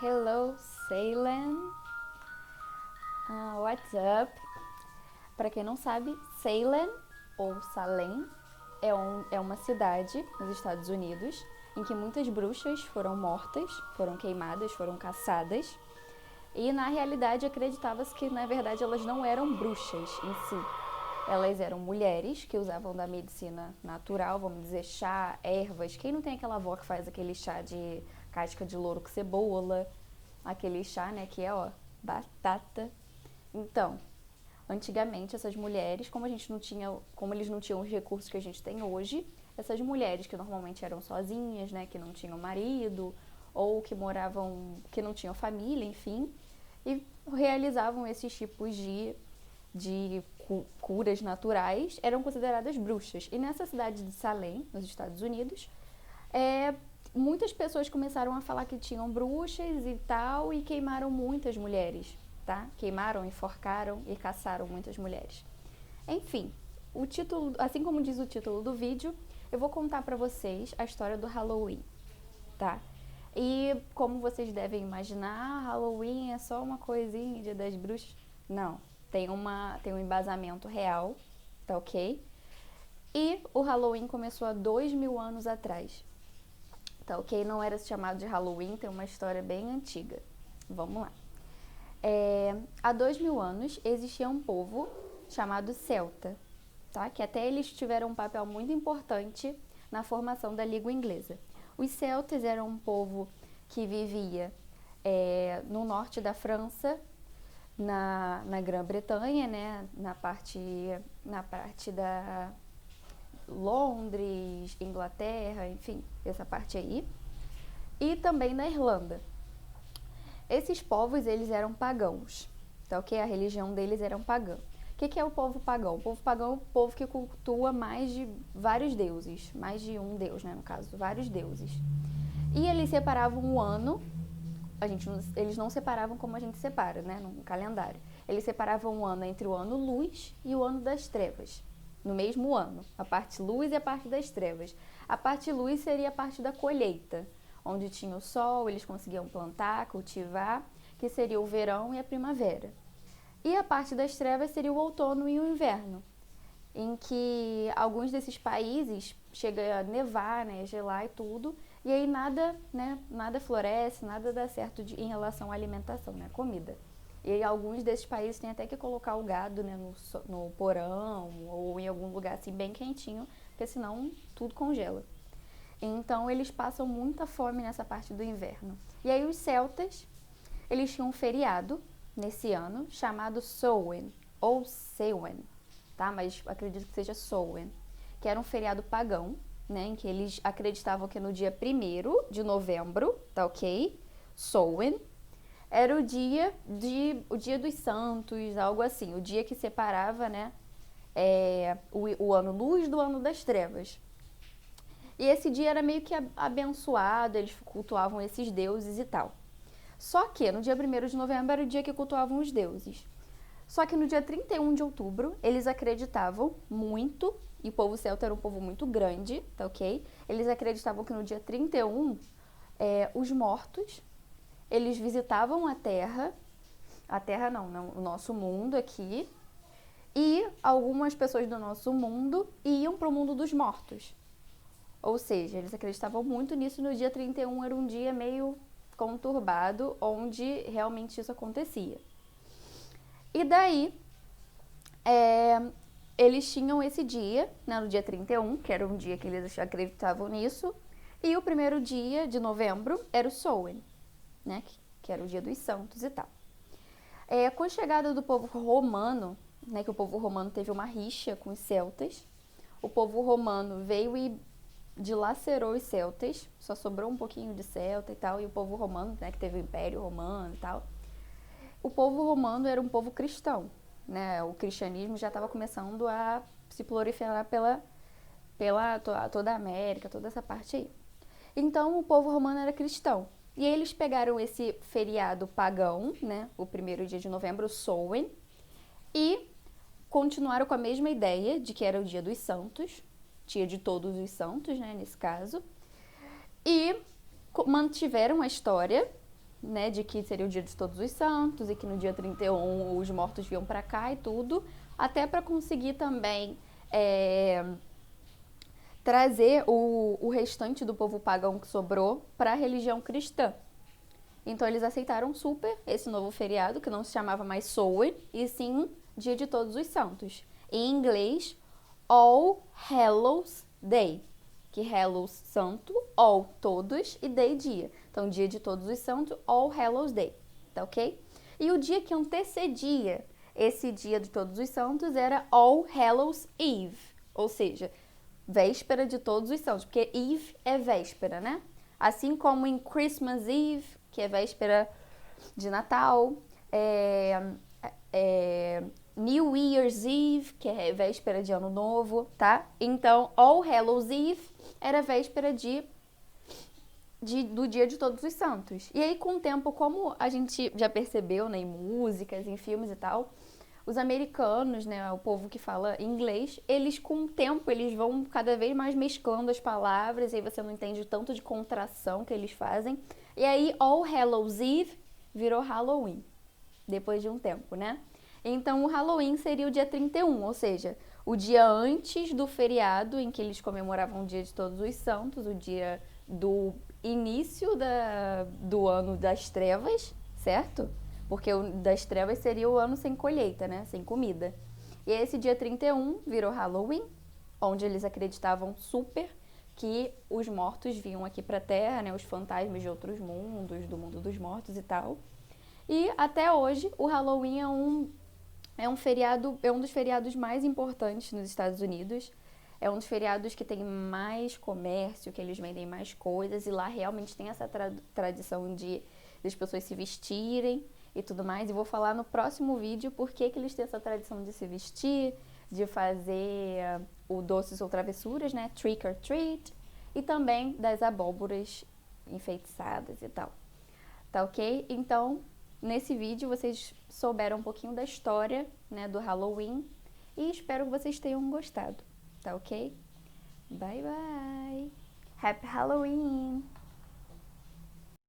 Hello, Salem. What's up? Para quem não sabe, Salem ou Salem é uma cidade nos Estados Unidos em que muitas bruxas foram mortas, foram queimadas, foram caçadas. E na realidade acreditava-se que na verdade elas não eram bruxas em si. Elas eram mulheres que usavam da medicina natural, vamos dizer, chá, ervas. Quem não tem aquela avó que faz aquele chá de casca de louro com cebola, aquele chá, né, que é, batata. Então, antigamente essas mulheres, como eles não tinham os recursos que a gente tem hoje, essas mulheres que normalmente eram sozinhas, né, que não tinham marido ou que não tinham família, enfim, e realizavam esses tipos de curas naturais, eram consideradas bruxas. E nessa cidade de Salem, nos Estados Unidos, muitas pessoas começaram a falar que tinham bruxas e tal, e queimaram muitas mulheres, tá? Queimaram, enforcaram e caçaram muitas mulheres. Enfim, o título, assim como diz o título do vídeo, eu vou contar pra vocês a história do Halloween, tá? E como vocês devem imaginar, Halloween é só uma coisinha, Dia das Bruxas. Não, tem um embasamento real, tá ok? E o Halloween começou há 2000 anos atrás, tá ok? Não era chamado de Halloween, tem uma história bem antiga. Vamos lá. Há 2000 anos existia um povo chamado Celta, tá? Que até eles tiveram um papel muito importante na formação da língua inglesa. Os celtas eram um povo que vivia no norte da França, na Grã-Bretanha, né? na parte da Londres, Inglaterra, enfim, essa parte aí. E também na Irlanda. Esses povos, eles eram pagãos, tá ok? A religião deles era pagã. O que é o povo pagão? O povo pagão é o povo que cultua mais de vários deuses, mais de um deus, né, no caso, vários deuses. E eles separavam o ano, eles não separavam como a gente separa, né, no calendário. Eles separavam o ano entre o ano luz e o ano das trevas, no mesmo ano, a parte luz e a parte das trevas. A parte luz seria a parte da colheita, onde tinha o sol, eles conseguiam plantar, cultivar, que seria o verão e a primavera. E a parte das trevas seria o outono e o inverno, em que alguns desses países chega a nevar, né, gelar e tudo, e aí nada floresce, nada dá certo em relação à alimentação, né, comida. E aí alguns desses países têm até que colocar o gado, né, no porão ou em algum lugar assim bem quentinho, porque senão tudo congela. Então eles passam muita fome nessa parte do inverno. E aí os celtas, eles tinham um feriado nesse ano chamado Samhain, ou Samhain, tá? Mas acredito que seja Samhain, que era um feriado pagão, né? Em que eles acreditavam que no dia 1º de novembro, tá ok? Samhain, era o dia dos santos, algo assim, o dia que separava, né? O ano luz do ano das trevas. E esse dia era meio que abençoado, eles cultuavam esses deuses e tal. Só que no dia 1º de novembro era o dia que cultuavam os deuses. Só que no dia 31 de outubro, eles acreditavam muito, e o povo celta era um povo muito grande, tá ok? Eles acreditavam que no dia 31, os mortos, eles visitavam a Terra não, o nosso mundo aqui, e algumas pessoas do nosso mundo iam para o mundo dos mortos. Ou seja, eles acreditavam muito nisso. No dia 31 era um dia meio conturbado, onde realmente isso acontecia. E daí, eles tinham esse dia, né, no dia 31, que era um dia que eles acreditavam nisso, e o primeiro dia de novembro era o Samhain, né, que era o dia dos santos e tal. Com a chegada do povo romano, né, que o povo romano teve uma rixa com os celtas, o povo romano veio e dilacerou os celtas, só sobrou um pouquinho de celta e tal, e o povo romano, né, que teve o Império Romano e tal. O povo romano era um povo cristão, né? O cristianismo já estava começando a se proliferar pela toda a América, toda essa parte aí. Então, o povo romano era cristão. E eles pegaram esse feriado pagão, né, o 1º dia de novembro, o Samhain, e continuaram com a mesma ideia de que era o dia dos santos, dia de todos os santos, né, nesse caso, e mantiveram a história né, de que seria o dia de Todos os Santos e que no dia 31 os mortos vinham para cá e tudo, até para conseguir também trazer o restante do povo pagão que sobrou para a religião cristã. Então eles aceitaram super esse novo feriado, que não se chamava mais Samhain, e sim Dia de Todos os Santos. Em inglês, All Hallows Day, que Hallows santo, All todos e Day dia. Então Dia de Todos os Santos, All Hallows Day, tá ok? E o dia que antecedia esse Dia de Todos os Santos era All Hallows Eve, ou seja, véspera de Todos os Santos, porque Eve é véspera, né? Assim como em Christmas Eve, que é véspera de Natal, New Year's Eve, que é véspera de Ano Novo, tá? Então, All Hallows Eve era véspera do Dia de Todos os Santos. E aí, com o tempo, como a gente já percebeu, né, em músicas, em filmes e tal, os americanos, né, o povo que fala inglês, eles com o tempo, eles vão cada vez mais mesclando as palavras, e aí você não entende o tanto de contração que eles fazem. E aí, All Hallows Eve virou Halloween, depois de um tempo, né? Então, o Halloween seria o dia 31, ou seja, o dia antes do feriado em que eles comemoravam o Dia de Todos os Santos, o dia do início do ano das trevas, certo? Porque o das trevas seria o ano sem colheita, né? Sem comida. E esse dia 31 virou Halloween, onde eles acreditavam super que os mortos vinham aqui pra Terra, né? Os fantasmas de outros mundos, do mundo dos mortos e tal. E até hoje, o Halloween é um feriado, é um dos feriados mais importantes nos Estados Unidos. É um dos feriados que tem mais comércio, que eles vendem mais coisas, e lá realmente tem essa tradição de as pessoas se vestirem e tudo mais. E vou falar no próximo vídeo por que eles têm essa tradição de se vestir, de fazer o doces ou travessuras, né? Trick or treat. E também das abóboras enfeitiçadas e tal. Tá ok? Então, nesse vídeo vocês souberam um pouquinho da história, né, do Halloween. E espero que vocês tenham gostado. Tá ok? Bye bye! Happy Halloween!